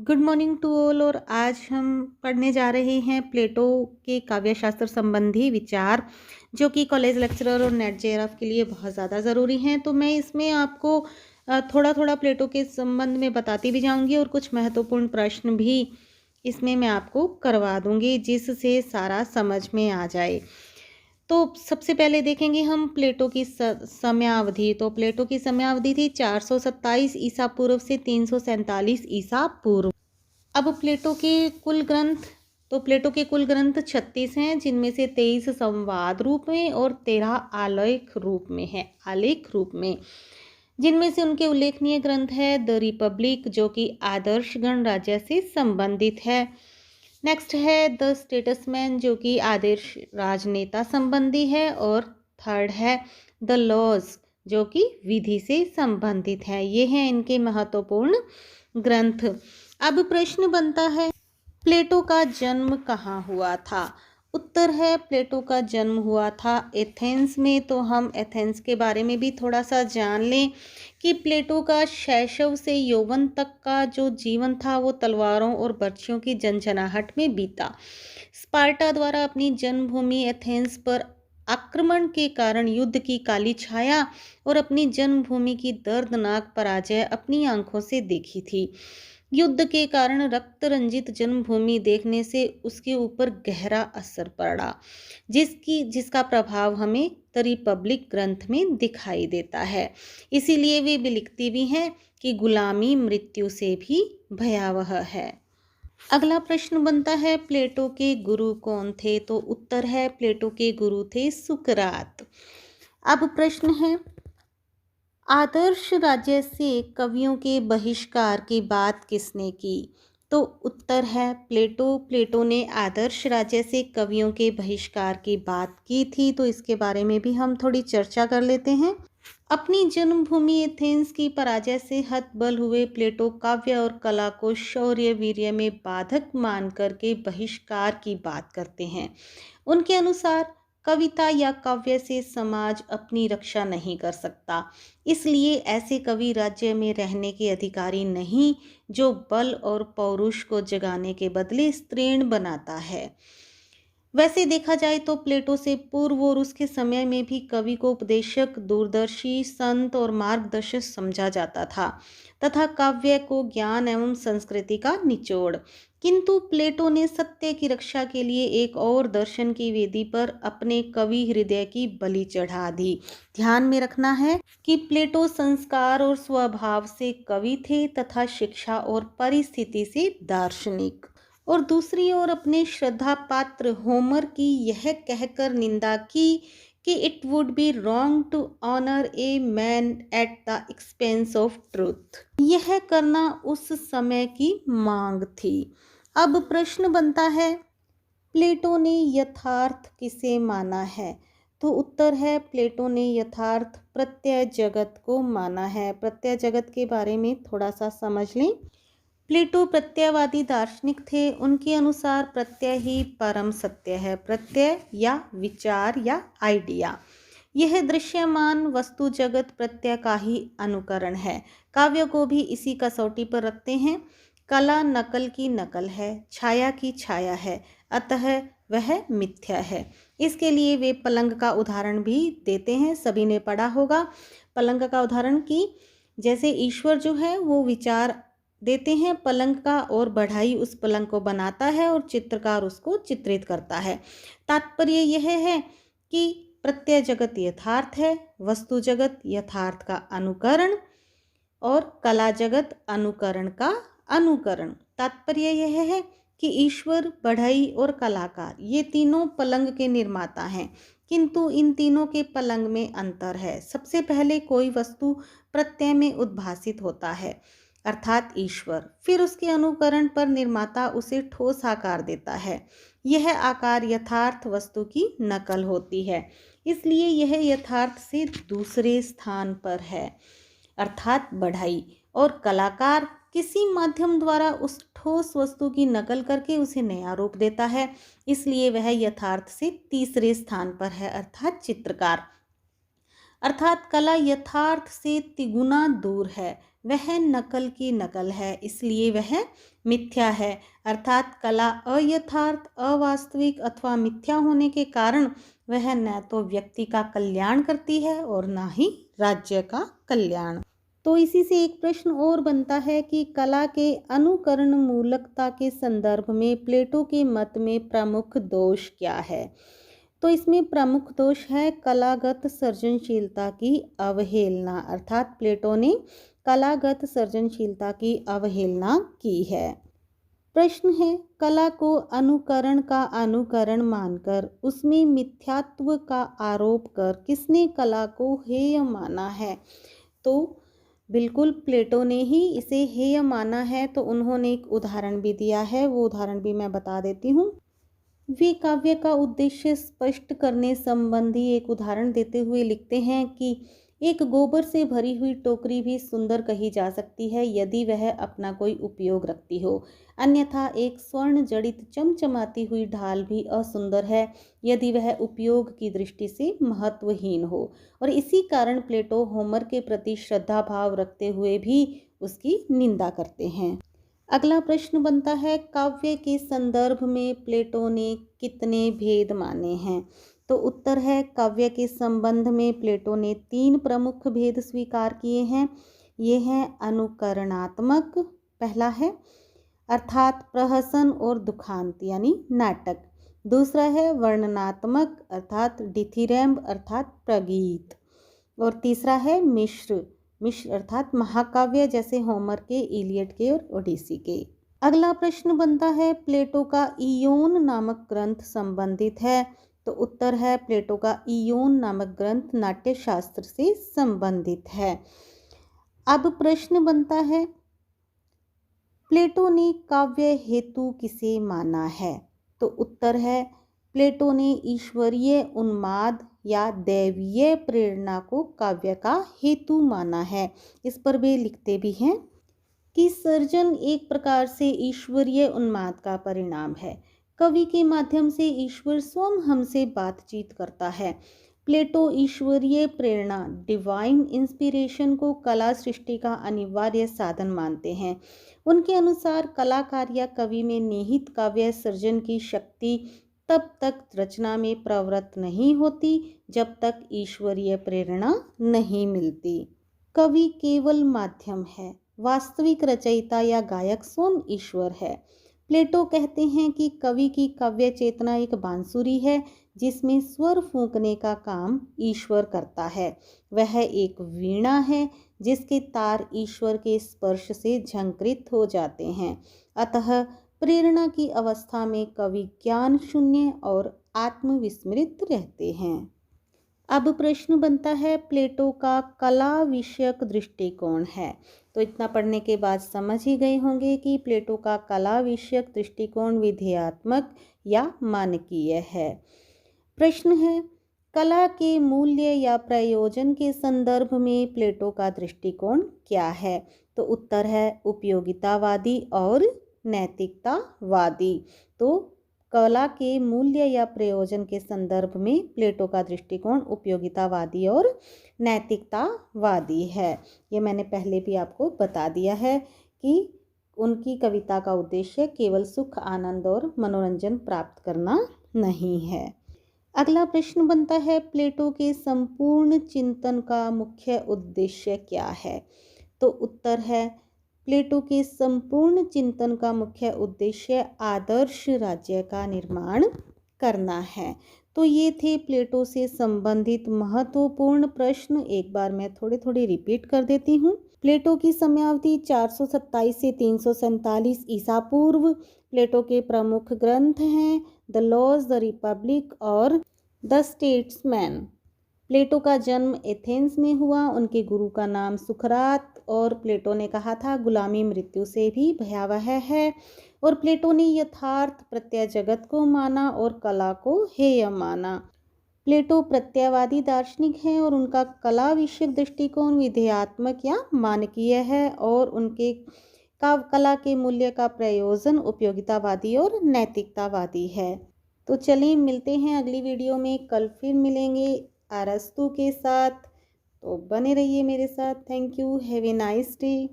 Good morning to all. और आज हम पढ़ने जा रहे हैं प्लेटो के काव्यशास्त्र संबंधी विचार, जो कि कॉलेज लेक्चरर और नेट जेआरएफ के लिए बहुत ज़्यादा ज़रूरी हैं। तो मैं इसमें आपको थोड़ा थोड़ा प्लेटो के संबंध में बताती भी जाऊंगी और कुछ महत्वपूर्ण प्रश्न भी इसमें मैं आपको करवा दूंगी, जिससे सारा समझ में आ जाए। तो सबसे पहले देखेंगे हम प्लेटो की समयावधि। तो प्लेटो की समयावधि थी 427 ईसा पूर्व से 347 ईसा पूर्व। अब प्लेटो के कुल ग्रंथ 36 हैं, जिनमें से 23 संवाद रूप में और 13 आलेख रूप में। जिनमें से उनके उल्लेखनीय ग्रंथ है द रिपब्लिक, जो कि आदर्श गणराज्य से संबंधित है। नेक्स्ट है द स्टेटसमैन, जो कि आदर्श राजनेता संबंधी है। और थर्ड है द लॉज, जो कि विधि से संबंधित है। ये हैं इनके महत्वपूर्ण ग्रंथ। अब प्रश्न बनता है, प्लेटो का जन्म कहाँ हुआ था? उत्तर है, प्लेटो का जन्म हुआ था एथेंस में। तो हम एथेंस के बारे में भी थोड़ा सा जान लें कि प्लेटो का शैशव से यौवन तक का जो जीवन था वो तलवारों और बर्छियों की झंझनाहट में बीता। स्पार्टा द्वारा अपनी जन्मभूमि एथेंस पर आक्रमण के कारण युद्ध की काली छाया और अपनी जन्मभूमि की दर्दनाक पराजय अपनी आंखों से देखी थी। युद्ध के कारण रक्त रंजित जन्मभूमि देखने से उसके ऊपर गहरा असर पड़ा, जिसका प्रभाव हमें द रिपब्लिक ग्रंथ में दिखाई देता है। इसीलिए वे भी लिखती भी हैं कि गुलामी मृत्यु से भी भयावह है। अगला प्रश्न बनता है, प्लेटो के गुरु कौन थे? तो उत्तर है, प्लेटो के गुरु थे सुकरात। अब प्रश्न है, आदर्श राज्य से कवियों के बहिष्कार की बात किसने की? तो उत्तर है, प्लेटो ने आदर्श राज्य से कवियों के बहिष्कार की बात की थी। तो इसके बारे में भी हम थोड़ी चर्चा कर लेते हैं। अपनी जन्मभूमि एथेंस की पराजय से हतबल हुए प्लेटो काव्य और कला को शौर्य वीर्य में बाधक मान करके बहिष्कार की बात करते हैं। उनके अनुसार कविता या काव्य से समाज अपनी रक्षा नहीं कर सकता, इसलिए ऐसे कवि राज्य में रहने के अधिकारी नहीं जो बल और पौरुष को जगाने के बदले स्त्रीण बनाता है। वैसे देखा जाए तो प्लेटो से पूर्व और उसके समय में भी कवि को उपदेशक, दूरदर्शी, संत और मार्गदर्शक समझा जाता था तथा काव्य को ज्ञान एवं संस्कृति का निचोड़। किंतु प्लेटो ने सत्य की रक्षा के लिए एक और दर्शन की वेदी पर अपने कवि हृदय की बलि चढ़ा दी। ध्यान में रखना है कि प्लेटो संस्कार और स्वभाव से कवि थे तथा शिक्षा और परिस्थिति से दार्शनिक। और दूसरी ओर अपने श्रद्धा पात्र होमर की यह कहकर निंदा की कि it would be wrong to honour a man at the expense of truth. यह करना उस समय की मांग थी। अब प्रश्न बनता है, प्लेटो ने यथार्थ किसे माना है? तो उत्तर है, प्लेटो ने यथार्थ प्रत्यय जगत को माना है। प्रत्यय जगत के बारे में थोड़ा सा समझ लें। प्लेटो प्रत्ययवादी दार्शनिक थे। उनके अनुसार प्रत्यय ही परम सत्य है। प्रत्यय या विचार या आइडिया, यह दृश्यमान वस्तु जगत प्रत्यय का ही अनुकरण है। काव्य को भी इसी कसौटी पर रखते हैं। कला नकल की नकल है, छाया की छाया है, अतः वह मिथ्या है। इसके लिए वे पलंग का उदाहरण भी देते हैं। सभी ने पढ़ा होगा पलंग का उदाहरण कि जैसे ईश्वर जो है वो विचार देते हैं पलंग का, और बढ़ाई उस पलंग को बनाता है और चित्रकार उसको चित्रित करता है। तात्पर्य यह है कि प्रत्यय जगत यथार्थ है, वस्तु जगत यथार्थ का अनुकरण, और कला जगत अनुकरण का अनुकरण। तात्पर्य यह है कि ईश्वर, बढ़ई और कलाकार ये तीनों पलंग के निर्माता हैं, किंतु इन तीनों के पलंग में अंतर है। सबसे पहले कोई वस्तु प्रत्यय में उद्भासित होता है, अर्थात ईश्वर, फिर उसके अनुकरण पर निर्माता उसे ठोस आकार देता है। यह आकार यथार्थ वस्तु की नकल होती है, इसलिए यह यथार्थ से दूसरे स्थान पर है, अर्थात बढ़ाई। और कलाकार किसी माध्यम द्वारा उस ठोस वस्तु की नकल करके उसे नया रूप देता है, इसलिए वह यथार्थ से तीसरे स्थान पर है, अर्थात चित्रकार। अर्थात कला यथार्थ से तिगुना दूर है। वह नकल की नकल है, इसलिए वह मिथ्या है। अर्थात कला अयथार्थ, अवास्तविक अथवा मिथ्या होने के कारण वह न तो व्यक्ति का कल्याण करती है और ना ही राज्य का कल्याण। तो इसी से एक प्रश्न और बनता है कि कला के अनुकरण मूलकता के संदर्भ में प्लेटो के मत में प्रमुख दोष क्या है। तो इसमें प्रमुख दोष है कलागत सृजनशीलता की अवहेलना। अर्थात प्लेटो ने कलागत सृजनशीलता की अवहेलना की है। प्रश्न है, कला को अनुकरण का अनुकरण मानकर उसमें मिथ्यात्व का आरोप कर किसने कला को हेय माना है। तो बिल्कुल प्लेटो ने ही इसे हेय माना है। तो उन्होंने एक उदाहरण भी दिया है, वो उदाहरण भी मैं बता देती हूँ। वे काव्य का उद्देश्य स्पष्ट करने संबंधी एक उदाहरण देते हुए लिखते हैं कि एक गोबर से भरी हुई टोकरी भी सुंदर कही जा सकती है यदि वह अपना कोई उपयोग रखती हो, अन्यथा एक स्वर्ण जड़ित चमचमाती हुई ढाल भी असुंदर है यदि वह उपयोग की दृष्टि से महत्वहीन हो। और इसी कारण प्लेटो होमर के प्रति श्रद्धा भाव रखते हुए भी उसकी निंदा करते हैं। अगला प्रश्न बनता है, काव्य के संदर्भ में प्लेटो ने कितने भेद माने हैं। तो उत्तर है, काव्य के संबंध में प्लेटो ने 3 प्रमुख भेद स्वीकार किए हैं। ये हैं अनुकरणात्मक, पहला है, अर्थात प्रहसन और दुखांत यानी नाटक। दूसरा है वर्णनात्मक, अर्थात डिथिरैम्ब अर्थात प्रगीत। और तीसरा है मिश्र, मिश्र अर्थात महाकाव्य जैसे होमर के, इलियड के और ओडिसी के। अगला प्रश्न बनता है, प्लेटो का इयोन नामक ग्रंथ संबंधित है। तो उत्तर है, प्लेटो का इयोन नामक ग्रंथ नाट्य शास्त्र से संबंधित है। अब प्रश्न बनता है, प्लेटो ने काव्य हेतु किसे माना है। तो उत्तर है, प्लेटो ने ईश्वरीय उन्माद या दैवीय प्रेरणा को काव्य का हेतु माना है। इस पर वे लिखते भी हैं कि सर्जन एक प्रकार से ईश्वरीय उन्माद का परिणाम है। कवि के माध्यम से ईश्वर स्वयं हमसे बातचीत करता है। प्लेटो ईश्वरीय प्रेरणा डिवाइन इंस्पिरेशन को कला सृष्टि का अनिवार्य साधन मानते हैं। उनके अनुसार कलाकार या कवि में निहित काव्य सर्जन की शक्ति तब तक रचना में प्रवृत्त नहीं होती जब तक ईश्वरीय प्रेरणा नहीं मिलती। कवि केवल माध्यम है, वास्तविक रचयिता या गायक स्वयं ईश्वर है। प्लेटो कहते हैं कि कवि की काव्य चेतना एक बांसुरी है जिसमें स्वर फूंकने का काम ईश्वर करता है। वह एक वीणा है जिसके तार ईश्वर के स्पर्श से झंकृत हो जाते हैं। अतः प्रेरणा की अवस्था में कवि ज्ञान शून्य और आत्मविस्मृत रहते हैं। अब प्रश्न बनता है, प्लेटो का कला विषयक दृष्टिकोण है। तो इतना पढ़ने के बाद समझ ही गए होंगे कि प्लेटो का कला विषयक दृष्टिकोण विधेयात्मक या मानकीय है। प्रश्न है, कला के मूल्य या प्रयोजन के संदर्भ में प्लेटो का दृष्टिकोण क्या है। तो उत्तर है उपयोगितावादी और नैतिकतावादी। तो कला के मूल्य या प्रयोजन के संदर्भ में प्लेटो का दृष्टिकोण उपयोगितावादी और नैतिकतावादी है। ये मैंने पहले भी आपको बता दिया है कि उनकी कविता का उद्देश्य केवल सुख, आनंद और मनोरंजन प्राप्त करना नहीं है। अगला प्रश्न बनता है, प्लेटो के संपूर्ण चिंतन का मुख्य उद्देश्य क्या है। तो उत्तर है, प्लेटो के संपूर्ण चिंतन का मुख्य उद्देश्य आदर्श राज्य का निर्माण करना है। तो ये थे प्लेटो से संबंधित महत्वपूर्ण प्रश्न। एक बार मैं थोड़े थोड़े रिपीट कर देती हूँ। प्लेटो की समयावधि 427 से 347 ईसा पूर्व। प्लेटो के प्रमुख ग्रंथ हैं द लॉज, द रिपब्लिक और द स्टेट्समैन। प्लेटो का जन्म एथेंस में हुआ। उनके गुरु का नाम सुकरात, और प्लेटो ने कहा था गुलामी मृत्यु से भी भयावह है। और प्लेटो ने यथार्थ प्रत्यय जगत को माना और कला को हेय माना। प्लेटो प्रत्ययवादी दार्शनिक हैं और उनका कला विषयक दृष्टिकोण विधेयात्मक या मानकीय है, और उनके कला के मूल्य का प्रयोजन उपयोगितावादी और नैतिकतावादी है। तो चलिए मिलते हैं अगली वीडियो में। कल फिर मिलेंगे अरस्तु के साथ। तो बने रहिए मेरे साथ। Thank you. Have a nice day.